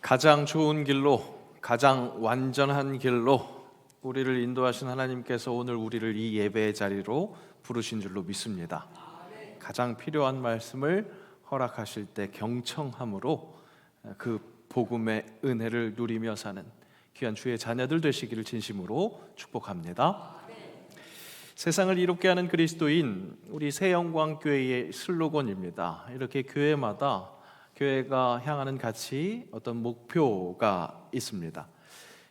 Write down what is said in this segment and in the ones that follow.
가장 좋은 길로, 가장 완전한 길로 우리를 인도하신 하나님께서 오늘 우리를 이 예배의 자리로 부르신 줄로 믿습니다. 가장 필요한 말씀을 허락하실 때 경청함으로 그 복음의 은혜를 누리며 사는 귀한 주의 자녀들 되시기를 진심으로 축복합니다. 세상을 이롭게 하는 그리스도인, 우리 새영광교회의 슬로건입니다. 이렇게 교회마다 교회가 향하는 가치, 어떤 목표가 있습니다.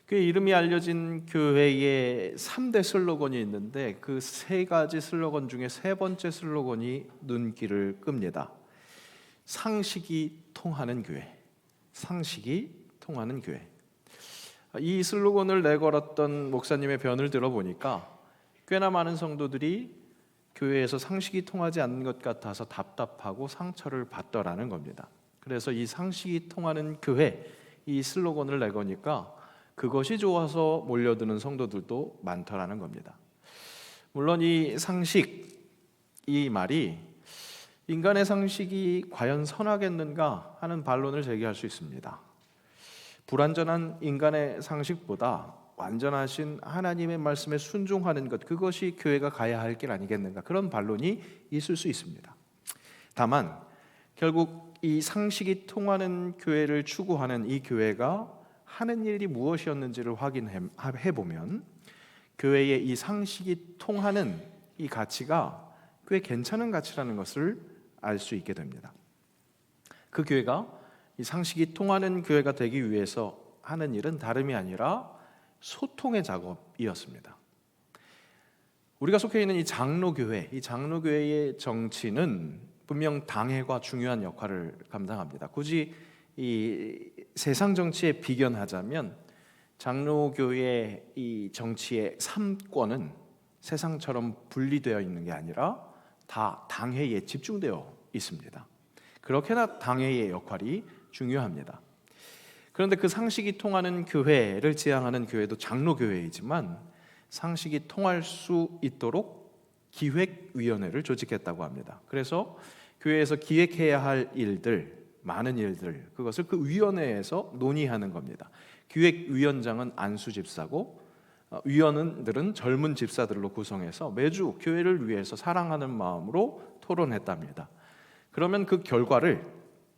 교회 이름이 알려진 교회의 3대 슬로건이 있는데 그 세 가지 슬로건 중에 세 번째 슬로건이 눈길을 끕니다. 상식이 통하는 교회, 상식이 통하는 교회. 이 슬로건을 내걸었던 목사님의 변을 들어보니까 꽤나 많은 성도들이 교회에서 상식이 통하지 않는 것 같아서 답답하고 상처를 받더라는 겁니다. 그래서 이 상식이 통하는 교회, 이 슬로건을 내거니까 그것이 좋아서 몰려드는 성도들도 많더라는 겁니다. 물론 이 상식, 이 말이 인간의 상식이 과연 선하겠는가 하는 반론을 제기할 수 있습니다. 불완전한 인간의 상식보다 완전하신 하나님의 말씀에 순종하는 것, 그것이 교회가 가야 할 길 아니겠는가, 그런 반론이 있을 수 있습니다. 다만 결국 이 상식이 통하는 교회를 추구하는 이 교회가 하는 일이 무엇이었는지를 확인해 보면 교회의 이 상식이 통하는 이 가치가 꽤 괜찮은 가치라는 것을 알 수 있게 됩니다. 그 교회가 이 상식이 통하는 교회가 되기 위해서 하는 일은 다름이 아니라 소통의 작업이었습니다. 우리가 속해 있는 이 장로교회, 이 장로교회의 정치는 분명 당회가 중요한 역할을 감당합니다. 굳이 이 세상 정치에 비견하자면 장로교회의 이 정치의 3권은 세상처럼 분리되어 있는 게 아니라 다 당회에 집중되어 있습니다. 그렇게나 당회의 역할이 중요합니다. 그런데 그 상식이 통하는 교회를 지향하는 교회도 장로교회이지만 상식이 통할 수 있도록 기획위원회를 조직했다고 합니다. 그래서 교회에서 기획해야 할 일들, 많은 일들, 그것을 그 위원회에서 논의하는 겁니다. 기획위원장은 안수 집사고 위원들은 젊은 집사들로 구성해서 매주 교회를 위해서 사랑하는 마음으로 토론했답니다. 그러면 그 결과를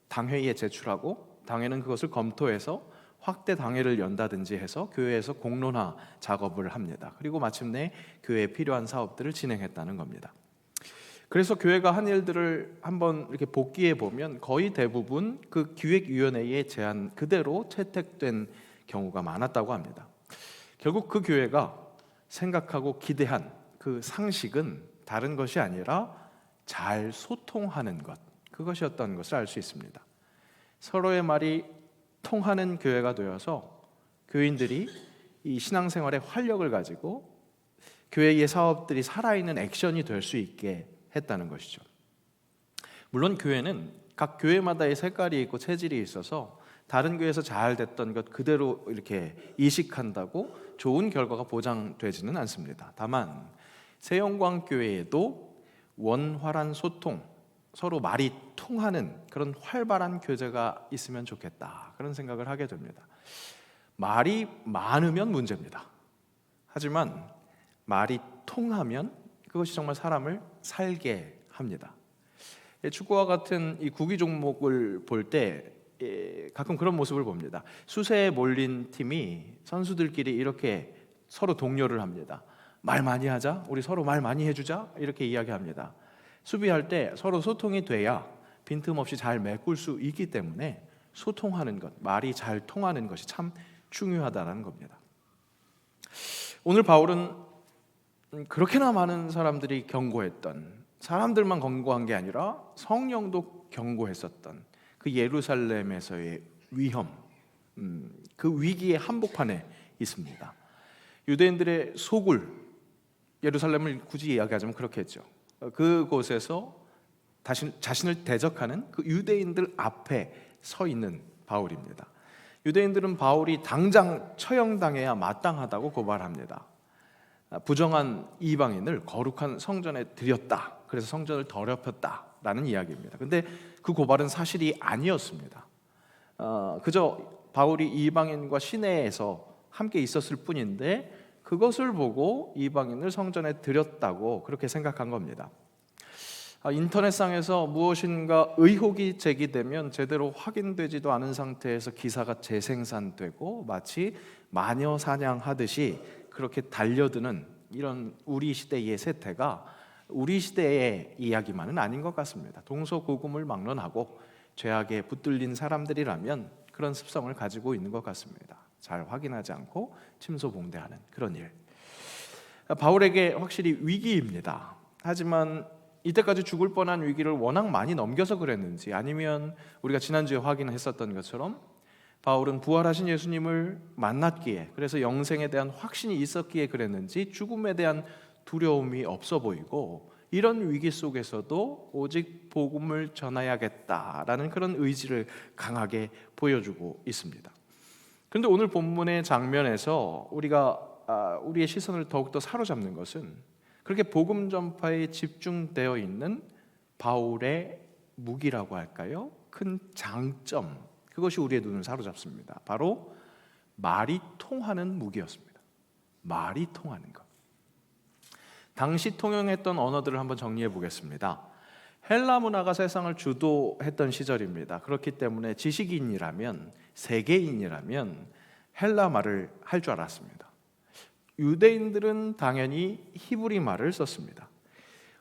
당회의에 제출하고 당회는 그것을 검토해서 확대 당회를 연다든지 해서 교회에서 공론화 작업을 합니다. 그리고 마침내 교회에 필요한 사업들을 진행했다는 겁니다. 그래서 교회가 한 일들을 한번 이렇게 복기해 보면 거의 대부분 그 기획위원회의 제안 그대로 채택된 경우가 많았다고 합니다. 결국 그 교회가 생각하고 기대한 그 상식은 다른 것이 아니라 잘 소통하는 것, 그것이었던 것을 알 수 있습니다. 서로의 말이 통하는 교회가 되어서 교인들이 이 신앙생활의 활력을 가지고 교회의 사업들이 살아있는 액션이 될 수 있게 했다는 것이죠. 물론 교회는 각 교회마다의 색깔이 있고 체질이 있어서 다른 교회에서 잘 됐던 것 그대로 이렇게 이식한다고 좋은 결과가 보장되지는 않습니다. 다만 새영광교회에도 원활한 소통, 서로 말이 통하는 그런 활발한 교제가 있으면 좋겠다, 그런 생각을 하게 됩니다. 말이 많으면 문제입니다. 하지만 말이 통하면 그것이 정말 사람을 살게 합니다. 축구와 같은 이 구기 종목을 볼 때 가끔 그런 모습을 봅니다. 수세에 몰린 팀이 선수들끼리 이렇게 서로 독려를 합니다. 말 많이 하자, 우리 서로 말 많이 해주자, 이렇게 이야기합니다. 수비할 때 서로 소통이 돼야 빈틈없이 잘 메꿀 수 있기 때문에 소통하는 것, 말이 잘 통하는 것이 참 중요하다는 겁니다. 오늘 바울은 그렇게나 많은 사람들이 경고했던, 사람들만 경고한 게 아니라 성령도 경고했었던 그 예루살렘에서의 위험, 그 위기의 한복판에 있습니다. 유대인들의 소굴, 예루살렘을 굳이 이야기하자면 그렇게 했죠. 그곳에서 자신을 대적하는 그 유대인들 앞에 서 있는 바울입니다. 유대인들은 바울이 당장 처형당해야 마땅하다고 고발합니다. 부정한 이방인을 거룩한 성전에 들였다, 그래서 성전을 더럽혔다라는 이야기입니다. 근데 그 고발은 사실이 아니었습니다. 그저 바울이 이방인과 시내에서 함께 있었을 뿐인데 그것을 보고 이방인을 성전에 들였다고 그렇게 생각한 겁니다. 인터넷상에서 무엇인가 의혹이 제기되면 제대로 확인되지도 않은 상태에서 기사가 재생산되고 마치 마녀 사냥하듯이 그렇게 달려드는 이런 우리 시대의 세태가 우리 시대의 이야기만은 아닌 것 같습니다. 동서고금을 막론하고 죄악에 붙들린 사람들이라면 그런 습성을 가지고 있는 것 같습니다. 잘 확인하지 않고 침소봉대하는 그런 일. 바울에게 확실히 위기입니다. 하지만 이때까지 죽을 뻔한 위기를 워낙 많이 넘겨서 그랬는지, 아니면 우리가 지난주에 확인했었던 것처럼 바울은 부활하신 예수님을 만났기에, 그래서 영생에 대한 확신이 있었기에 그랬는지 죽음에 대한 두려움이 없어 보이고, 이런 위기 속에서도 오직 복음을 전해야겠다라는 그런 의지를 강하게 보여주고 있습니다. 그런데 오늘 본문의 장면에서 우리의 시선을 더욱더 사로잡는 것은 그렇게 복음 전파에 집중되어 있는 바울의 무기라고 할까요? 큰 장점, 그것이 우리의 눈을 사로잡습니다. 바로 말이 통하는 무기였습니다. 말이 통하는 것. 당시 통용했던 언어들을 한번 정리해 보겠습니다. 헬라 문화가 세상을 주도했던 시절입니다. 그렇기 때문에 지식인이라면, 세계인이라면 헬라 말을 할 줄 알았습니다. 유대인들은 당연히 히브리 말을 썼습니다.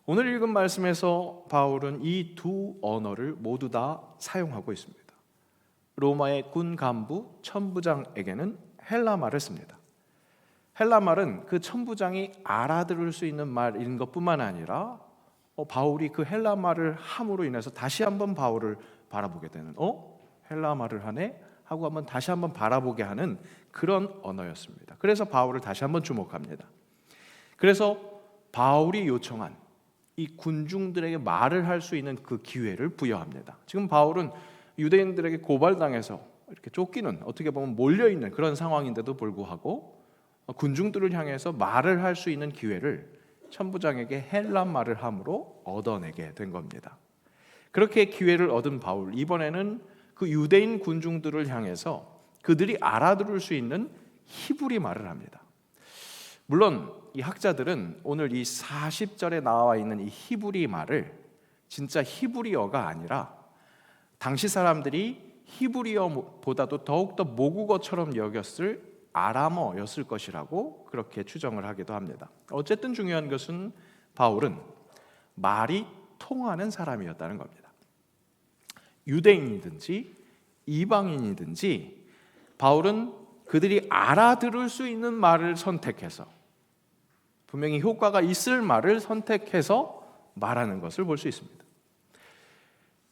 오늘 읽은 말씀에서 바울은 이 두 언어를 모두 다 사용하고 있습니다. 로마의 군 간부 천부장에게는 헬라 말을 씁니다. 헬라 말은 그 천부장이 알아들을 수 있는 말인 것뿐만 아니라 바울이 그 헬라 말을 함으로 인해서 다시 한번 바울을 바라보게 되는, 헬라 말을 하네? 하고 한번 다시 한번 바라보게 하는 그런 언어였습니다. 그래서 바울을 다시 한번 주목합니다. 그래서 바울이 요청한 이 군중들에게 말을 할 수 있는 그 기회를 부여합니다. 지금 바울은 유대인들에게 고발당해서 이렇게 쫓기는, 어떻게 보면 몰려있는 그런 상황인데도 불구하고 군중들을 향해서 말을 할 수 있는 기회를 천부장에게 헬라 말을 함으로 얻어내게 된 겁니다. 그렇게 기회를 얻은 바울, 이번에는 그 유대인 군중들을 향해서 그들이 알아들을 수 있는 히브리 말을 합니다. 물론 이 학자들은 오늘 이 40절에 나와 있는 이 히브리 말을 진짜 히브리어가 아니라 당시 사람들이 히브리어보다도 더욱더 모국어처럼 여겼을 아람어였을 것이라고 그렇게 추정을 하기도 합니다. 어쨌든 중요한 것은 바울은 말이 통하는 사람이었다는 겁니다. 유대인이든지 이방인이든지 바울은 그들이 알아들을 수 있는 말을 선택해서, 분명히 효과가 있을 말을 선택해서 말하는 것을 볼 수 있습니다.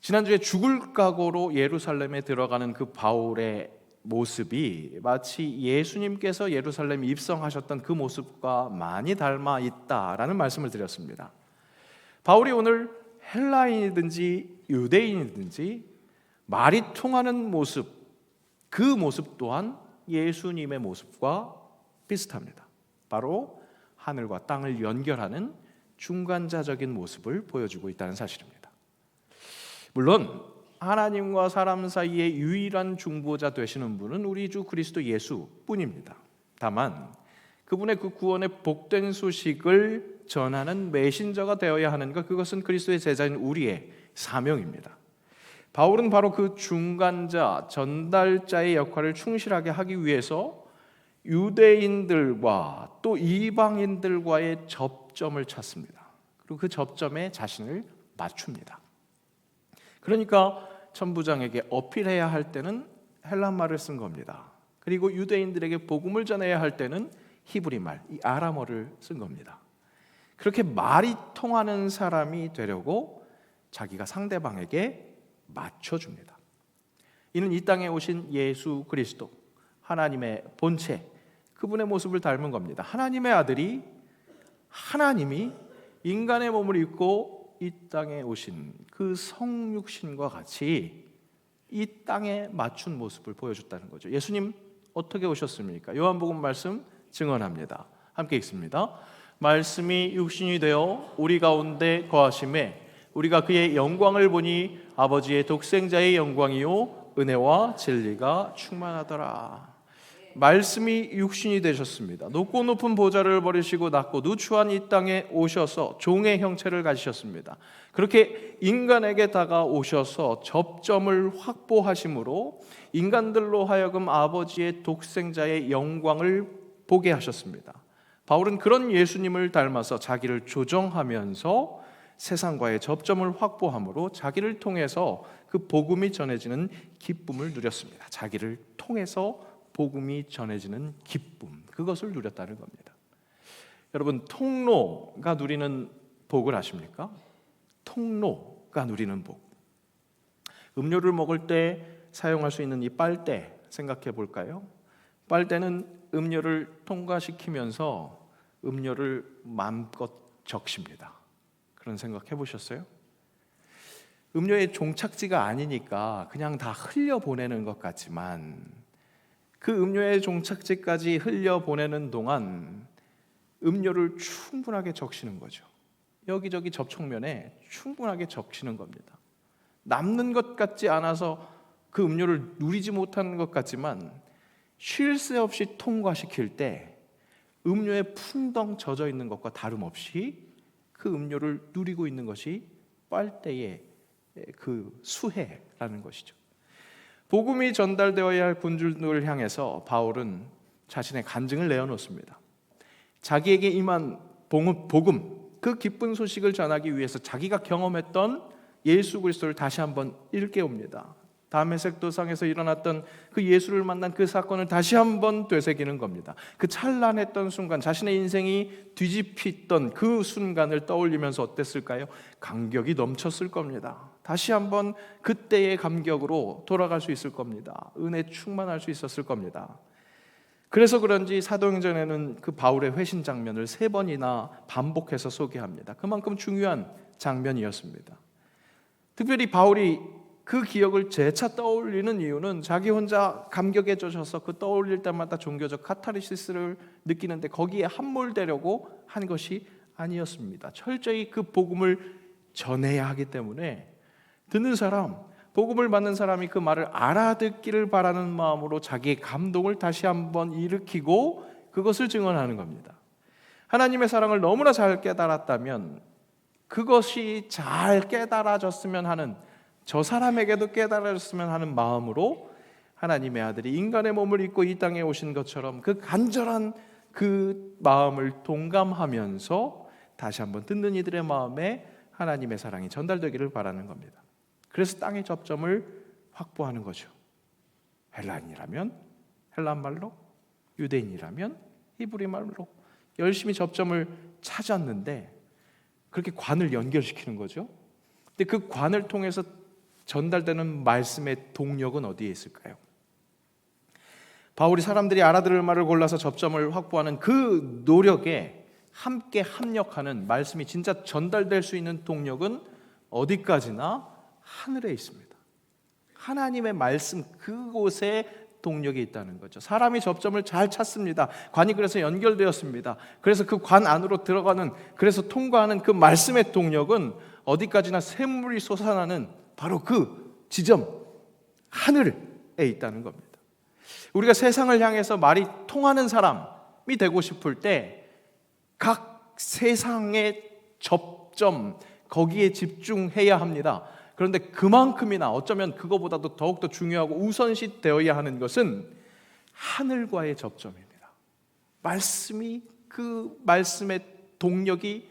지난주에 죽을 각오로 예루살렘에 들어가는 그 바울의 모습이 마치 예수님께서 예루살렘에 입성하셨던 그 모습과 많이 닮아 있다라는 말씀을 드렸습니다. 바울이 오늘 헬라인이든지 유대인이든지 말이 통하는 모습, 그 모습 또한 예수님의 모습과 비슷합니다. 바로 하늘과 땅을 연결하는 중간자적인 모습을 보여주고 있다는 사실입니다. 물론 하나님과 사람 사이의 유일한 중보자 되시는 분은 우리 주 그리스도 예수뿐입니다. 다만 그분의 그 구원의 복된 소식을 전하는 메신저가 되어야 하는 것, 그것은 그리스도의 제자인 우리의 사명입니다. 바울은 바로 그 중간자, 전달자의 역할을 충실하게 하기 위해서 유대인들과 또 이방인들과의 접점을 찾습니다. 그리고 그 접점에 자신을 맞춥니다. 그러니까 천부장에게 어필해야 할 때는 헬라 말을 쓴 겁니다. 그리고 유대인들에게 복음을 전해야 할 때는 히브리 말, 이 아람어를 쓴 겁니다. 그렇게 말이 통하는 사람이 되려고 자기가 상대방에게 맞춰줍니다. 이는 이 땅에 오신 예수 그리스도, 하나님의 본체, 그분의 모습을 닮은 겁니다. 하나님의 아들이, 하나님이 인간의 몸을 입고 이 땅에 오신 그 성육신과 같이 이 땅에 맞춘 모습을 보여줬다는 거죠. 예수님 어떻게 오셨습니까? 요한복음 말씀 증언합니다. 함께 읽습니다. 말씀이 육신이 되어 우리 가운데 거하심에 우리가 그의 영광을 보니 아버지의 독생자의 영광이요 은혜와 진리가 충만하더라. 말씀이 육신이 되셨습니다. 높고 높은 보좌를 버리시고 낮고 누추한 이 땅에 오셔서 종의 형체를 가지셨습니다. 그렇게 인간에게 다가오셔서 접점을 확보하심으로 인간들로 하여금 아버지의 독생자의 영광을 보게 하셨습니다. 바울은 그런 예수님을 닮아서 자기를 조정하면서 세상과의 접점을 확보함으로 자기를 통해서 그 복음이 전해지는 기쁨을 누렸습니다. 자기를 통해서 복음이 전해지는 기쁨, 그것을 누렸다는 겁니다. 여러분, 통로가 누리는 복을 아십니까? 통로가 누리는 복. 음료를 먹을 때 사용할 수 있는 이 빨대 생각해 볼까요? 빨대는 음료를 통과시키면서 음료를 마음껏 적십니다. 그런 생각 해보셨어요? 음료의 종착지가 아니니까 그냥 다 흘려보내는 것 같지만 그 음료의 종착지까지 흘려보내는 동안 음료를 충분하게 적시는 거죠. 여기저기 접촉면에 충분하게 적시는 겁니다. 남는 것 같지 않아서 그 음료를 누리지 못하는 것 같지만 쉴 새 없이 통과시킬 때 음료에 풍덩 젖어 있는 것과 다름없이 그 음료를 누리고 있는 것이 빨대의 그 수혜라는 것이죠. 복음이 전달되어야 할 군주들을 향해서 바울은 자신의 간증을 내어놓습니다. 자기에게 임한 복음, 그 기쁜 소식을 전하기 위해서 자기가 경험했던 예수 그리스도를 다시 한번 일깨웁니다. 다메섹 도상에서 일어났던 그 예수를 만난 그 사건을 다시 한번 되새기는 겁니다. 그 찬란했던 순간, 자신의 인생이 뒤집히던 그 순간을 떠올리면서 어땠을까요? 감격이 넘쳤을 겁니다. 다시 한번 그때의 감격으로 돌아갈 수 있을 겁니다. 은혜 충만할 수 있었을 겁니다. 그래서 그런지 사도행전에는 그 바울의 회신 장면을 3번이나 반복해서 소개합니다. 그만큼 중요한 장면이었습니다. 특별히 바울이 그 기억을 재차 떠올리는 이유는 자기 혼자 감격에 젖어서 그 떠올릴 때마다 종교적 카타르시스를 느끼는데 거기에 함몰되려고 한 것이 아니었습니다. 철저히 그 복음을 전해야 하기 때문에 듣는 사람, 복음을 받는 사람이 그 말을 알아듣기를 바라는 마음으로 자기의 감동을 다시 한번 일으키고 그것을 증언하는 겁니다. 하나님의 사랑을 너무나 잘 깨달았다면 그것이 잘 깨달아졌으면 하는, 저 사람에게도 깨달았으면 하는 마음으로 하나님의 아들이 인간의 몸을 입고 이 땅에 오신 것처럼 그 간절한 그 마음을 동감하면서 다시 한번 듣는 이들의 마음에 하나님의 사랑이 전달되기를 바라는 겁니다. 그래서 땅의 접점을 확보하는 거죠. 헬라인이라면 헬란 말로, 유대인이라면 히브리 말로 열심히 접점을 찾았는데 그렇게 관을 연결시키는 거죠. 근데 그 관을 통해서 전달되는 말씀의 동력은 어디에 있을까요? 바울이 사람들이 알아들을 말을 골라서 접점을 확보하는 그 노력에 함께 합력하는, 말씀이 진짜 전달될 수 있는 동력은 어디까지나 하늘에 있습니다. 하나님의 말씀 그곳에 동력이 있다는 거죠. 사람이 접점을 잘 찾습니다. 관이 그래서 연결되었습니다. 그래서 그 관 안으로 들어가는, 그래서 통과하는 그 말씀의 동력은 어디까지나 샘물이 솟아나는 바로 그 지점, 하늘에 있다는 겁니다. 우리가 세상을 향해서 말이 통하는 사람이 되고 싶을 때 각 세상의 접점, 거기에 집중해야 합니다. 그런데 그만큼이나 어쩌면 그거보다도 더욱더 중요하고 우선시 되어야 하는 것은 하늘과의 접점입니다. 말씀이, 그 말씀의 동력이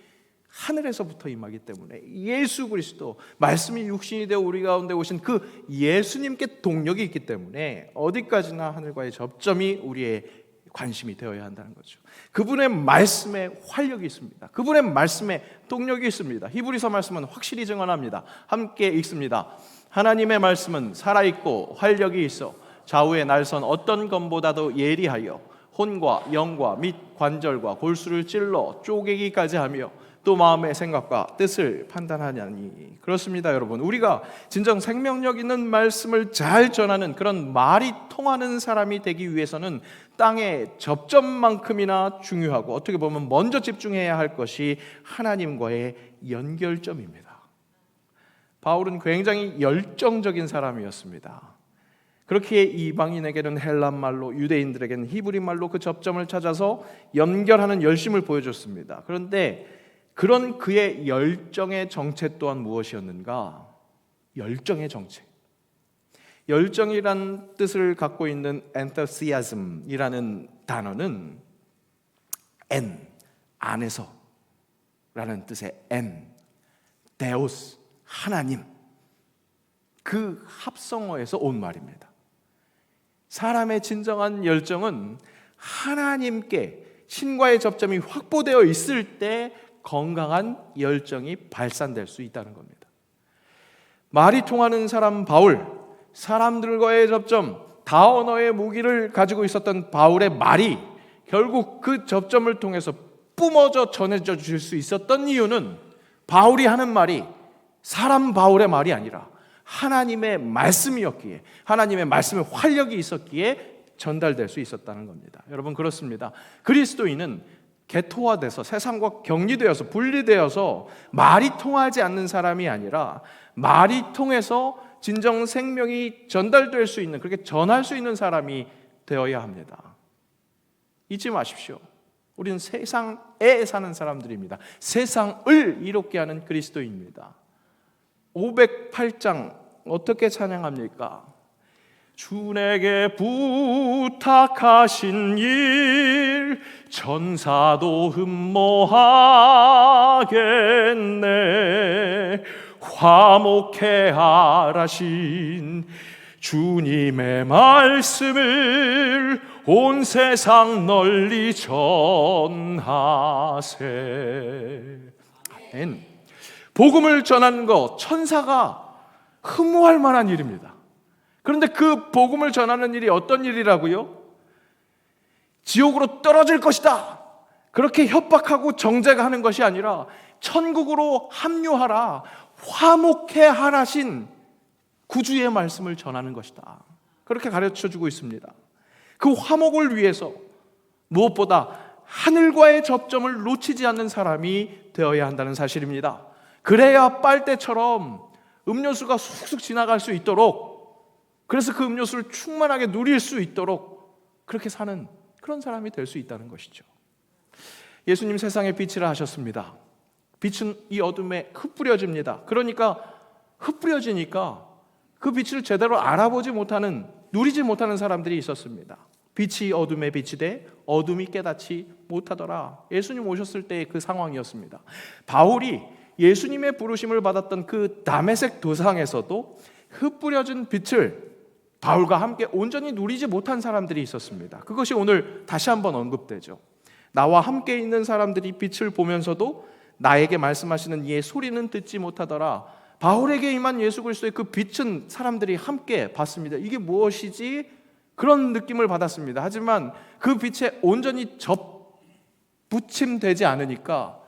하늘에서부터 임하기 때문에 예수 그리스도, 말씀이 육신이 되어 우리 가운데 오신 그 예수님께 동력이 있기 때문에 어디까지나 하늘과의 접점이 우리의 관심이 되어야 한다는 거죠. 그분의 말씀에 활력이 있습니다. 그분의 말씀에 동력이 있습니다. 히브리서 말씀은 확실히 증언합니다. 함께 읽습니다. 하나님의 말씀은 살아있고 활력이 있어 좌우의 날선 어떤 검보다도 예리하여 혼과 영과 및 관절과 골수를 찔러 쪼개기까지 하며 또 마음의 생각과 뜻을 판단하냐니. 그렇습니다, 여러분. 우리가 진정 생명력 있는 말씀을 잘 전하는 그런 말이 통하는 사람이 되기 위해서는 땅의 접점만큼이나 중요하고 어떻게 보면 먼저 집중해야 할 것이 하나님과의 연결점입니다. 바울은 굉장히 열정적인 사람이었습니다. 그렇게 이방인에게는 헬란 말로, 유대인들에게는 히브리 말로 그 접점을 찾아서 연결하는 열심을 보여줬습니다. 그런데 그런 그의 열정의 정체 또한 무엇이었는가? 열정의 정체. 열정이란 뜻을 갖고 있는 enthusiasm이라는 단어는 en, 안에서 라는 뜻의 en, 데오스, 하나님, 그 합성어에서 온 말입니다. 사람의 진정한 열정은 하나님께 신과의 접점이 확보되어 있을 때 건강한 열정이 발산될 수 있다는 겁니다. 말이 통하는 사람 바울, 사람들과의 접점, 다언어의 무기를 가지고 있었던 바울의 말이 결국 그 접점을 통해서 뿜어져 전해져 줄 수 있었던 이유는 바울이 하는 말이 사람 바울의 말이 아니라 하나님의 말씀이었기에, 하나님의 말씀의 활력이 있었기에 전달될 수 있었다는 겁니다. 여러분, 그렇습니다. 그리스도인은 개토화돼서 세상과 격리되어서 분리되어서 말이 통하지 않는 사람이 아니라 말이 통해서 진정 생명이 전달될 수 있는, 그렇게 전할 수 있는 사람이 되어야 합니다. 잊지 마십시오. 우리는 세상에 사는 사람들입니다. 세상을 이롭게 하는 그리스도입니다. 508장 어떻게 찬양합니까? 주 내게 부탁하신 일 천사도 흠모하겠네. 화목해 하라신 주님의 말씀을 온 세상 널리 전하세. 아멘. 복음을 전하는 것, 천사가 흠모할 만한 일입니다. 그런데 그 복음을 전하는 일이 어떤 일이라고요? 지옥으로 떨어질 것이다, 그렇게 협박하고 정죄하는 것이 아니라 천국으로 합류하라, 화목해 하라신 구주의 말씀을 전하는 것이다, 그렇게 가르쳐주고 있습니다. 그 화목을 위해서 무엇보다 하늘과의 접점을 놓치지 않는 사람이 되어야 한다는 사실입니다. 그래야 빨대처럼 음료수가 쑥쑥 지나갈 수 있도록, 그래서 그 음료수를 충만하게 누릴 수 있도록 그렇게 사는 그런 사람이 될 수 있다는 것이죠. 예수님 세상의 빛이라 하셨습니다. 빛은 이 어둠에 흩뿌려집니다. 그러니까 흩뿌려지니까 그 빛을 제대로 알아보지 못하는, 누리지 못하는 사람들이 있었습니다. 빛이 어둠에 빛이 돼 어둠이 깨닫지 못하더라. 예수님 오셨을 때의 그 상황이었습니다. 바울이 예수님의 부르심을 받았던 그 다메섹 도상에서도 흩뿌려진 빛을 바울과 함께 온전히 누리지 못한 사람들이 있었습니다. 그것이 오늘 다시 한번 언급되죠. 나와 함께 있는 사람들이 빛을 보면서도 나에게 말씀하시는 이의 소리는 듣지 못하더라. 바울에게 임한 예수 그리스도의 그 빛은 사람들이 함께 봤습니다. 이게 무엇이지? 그런 느낌을 받았습니다. 하지만 그 빛에 온전히 접붙임되지 않으니까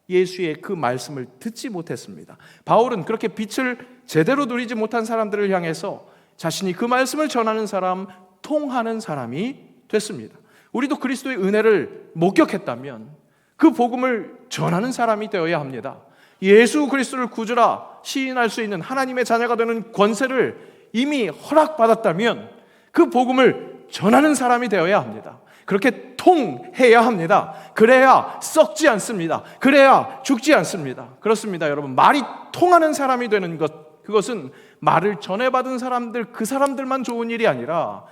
예수의 그 말씀을 듣지 못했습니다. 바울은 그렇게 빛을 제대로 누리지 못한 사람들을 향해서 자신이 그 말씀을 전하는 사람, 통하는 사람이 됐습니다. 우리도 그리스도의 은혜를 목격했다면 그 복음을 전하는 사람이 되어야 합니다. 예수 그리스도를 구주라 시인할 수 있는 하나님의 자녀가 되는 권세를 이미 허락받았다면 그 복음을 전하는 사람이 되어야 합니다. 그렇게 통해야 합니다. 그래야 썩지 않습니다. 그래야 죽지 않습니다. 그렇습니다, 여러분. 말이 통하는 사람이 되는 것, 그것은 말을 전해받은 사람들, 그 사람들만 좋은 일이 아니라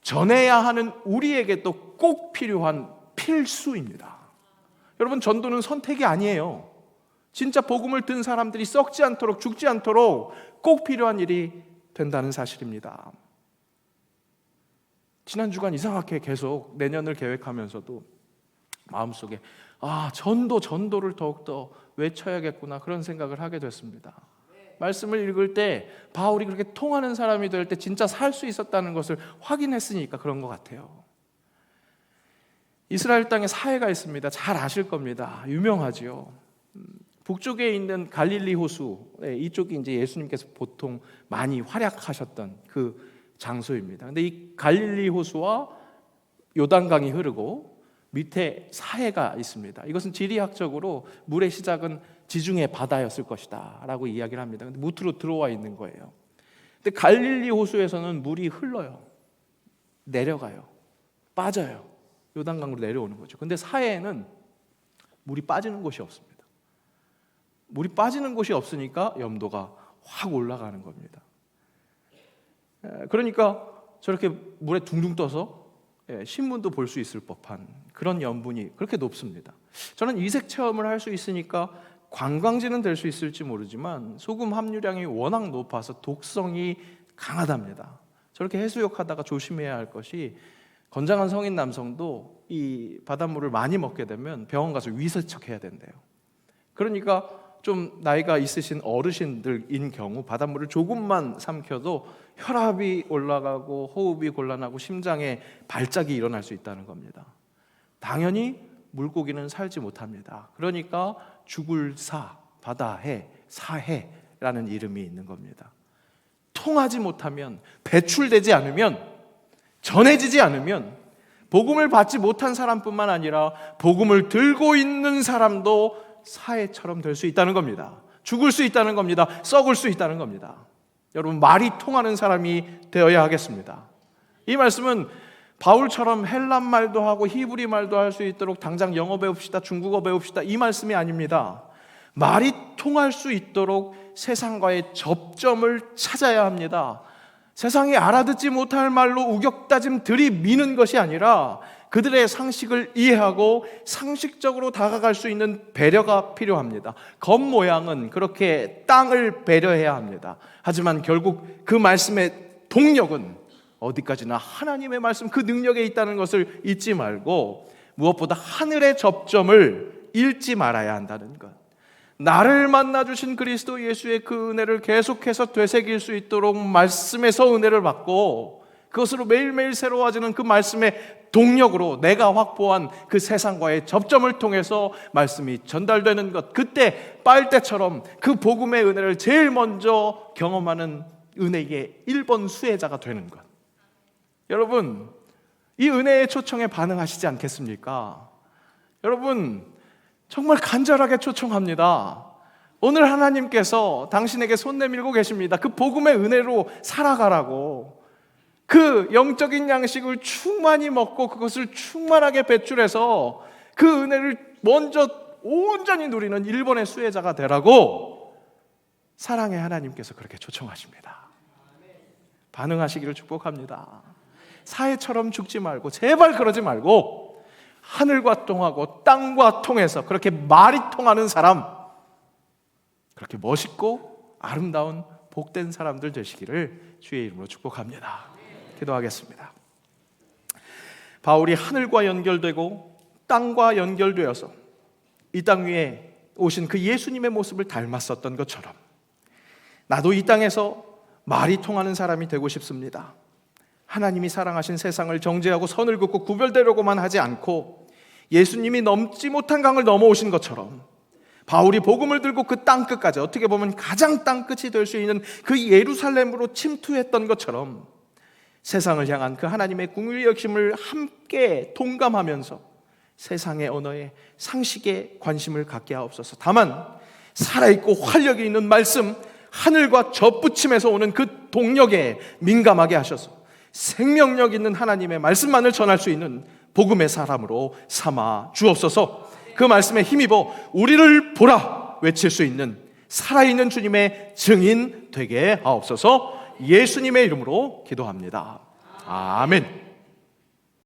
전해야 하는 우리에게 또 꼭 필요한 필수입니다. 여러분, 전도는 선택이 아니에요. 진짜 복음을 든 사람들이 썩지 않도록, 죽지 않도록 꼭 필요한 일이 된다는 사실입니다. 지난 주간 이상하게 계속 내년을 계획하면서도 마음속에 전도를 더욱더 외쳐야겠구나, 그런 생각을 하게 됐습니다. 말씀을 읽을 때 바울이 그렇게 통하는 사람이 될 때 진짜 살 수 있었다는 것을 확인했으니까 그런 것 같아요. 이스라엘 땅에 사해가 있습니다. 잘 아실 겁니다. 유명하지요. 북쪽에 있는 갈릴리 호수, 이쪽이 이제 예수님께서 보통 많이 활약하셨던 그 장소입니다. 근데 이 갈릴리 호수와 요단강이 흐르고 밑에 사해가 있습니다. 이것은 지리학적으로 물의 시작은 지중해 바다였을 것이다 라고 이야기를 합니다. 근데 무트로 들어와 있는 거예요. 근데 갈릴리 호수에서는 물이 흘러요. 내려가요. 빠져요. 요단강으로 내려오는 거죠. 근데 사해에는 물이 빠지는 곳이 없습니다. 물이 빠지는 곳이 없으니까 염도가 확 올라가는 겁니다. 그러니까 저렇게 물에 둥둥 떠서 신문도 볼 수 있을 법한 그런 염분이 그렇게 높습니다. 저는 이색 체험을 할 수 있으니까 관광지는 될 수 있을지 모르지만 소금 함유량이 워낙 높아서 독성이 강하답니다. 저렇게 해수욕하다가 조심해야 할 것이, 건장한 성인 남성도 이 바닷물을 많이 먹게 되면 병원 가서 위세척해야 된대요. 그러니까 좀 나이가 있으신 어르신들인 경우 바닷물을 조금만 삼켜도 혈압이 올라가고 호흡이 곤란하고 심장에 발작이 일어날 수 있다는 겁니다. 당연히 물고기는 살지 못합니다. 그러니까 죽을 사, 바다해, 사해라는 이름이 있는 겁니다. 통하지 못하면, 배출되지 않으면, 전해지지 않으면 복음을 받지 못한 사람뿐만 아니라 복음을 들고 있는 사람도 사해처럼 될 수 있다는 겁니다. 죽을 수 있다는 겁니다. 썩을 수 있다는 겁니다. 여러분, 말이 통하는 사람이 되어야 하겠습니다. 이 말씀은 바울처럼 헬란 말도 하고 히브리 말도 할 수 있도록 당장 영어 배웁시다, 중국어 배웁시다, 이 말씀이 아닙니다. 말이 통할 수 있도록 세상과의 접점을 찾아야 합니다. 세상이 알아듣지 못할 말로 우격다짐 들이미는 것이 아니라 그들의 상식을 이해하고 상식적으로 다가갈 수 있는 배려가 필요합니다. 겉모양은 그렇게 땅을 배려해야 합니다. 하지만 결국 그 말씀의 동력은 어디까지나 하나님의 말씀, 그 능력에 있다는 것을 잊지 말고 무엇보다 하늘의 접점을 잃지 말아야 한다는 것. 나를 만나주신 그리스도 예수의 그 은혜를 계속해서 되새길 수 있도록 말씀에서 은혜를 받고 그것으로 매일매일 새로워지는 그 말씀의 동력으로 내가 확보한 그 세상과의 접점을 통해서 말씀이 전달되는 것, 그때 빨대처럼 그 복음의 은혜를 제일 먼저 경험하는 은혜의 1번 수혜자가 되는 것. 여러분, 이 은혜의 초청에 반응하시지 않겠습니까? 여러분, 정말 간절하게 초청합니다. 오늘 하나님께서 당신에게 손 내밀고 계십니다. 그 복음의 은혜로 살아가라고. 그 영적인 양식을 충만히 먹고 그것을 충만하게 배출해서 그 은혜를 먼저 온전히 누리는 1번의 수혜자가 되라고 사랑의 하나님께서 그렇게 초청하십니다. 반응하시기를 축복합니다. 사해처럼 죽지 말고, 제발 그러지 말고 하늘과 통하고 땅과 통해서 그렇게 말이 통하는 사람, 그렇게 멋있고 아름다운 복된 사람들 되시기를 주의 이름으로 축복합니다. 기도하겠습니다. 바울이 하늘과 연결되고 땅과 연결되어서 이 땅 위에 오신 그 예수님의 모습을 닮았었던 것처럼 나도 이 땅에서 말이 통하는 사람이 되고 싶습니다. 하나님이 사랑하신 세상을 정죄하고 선을 긋고 구별되려고만 하지 않고 예수님이 넘지 못한 강을 넘어오신 것처럼 바울이 복음을 들고 그 땅끝까지, 어떻게 보면 가장 땅끝이 될 수 있는 그 예루살렘으로 침투했던 것처럼 세상을 향한 그 하나님의 긍휼의 역심을 함께 동감하면서 세상의 언어에, 상식에 관심을 갖게 하옵소서. 다만 살아있고 활력이 있는 말씀, 하늘과 접붙임에서 오는 그 동력에 민감하게 하셔서 생명력 있는 하나님의 말씀만을 전할 수 있는 복음의 사람으로 삼아 주옵소서. 그 말씀에 힘입어 우리를 보라 외칠 수 있는 살아있는 주님의 증인 되게 하옵소서. 예수님의 이름으로 기도합니다. 아멘.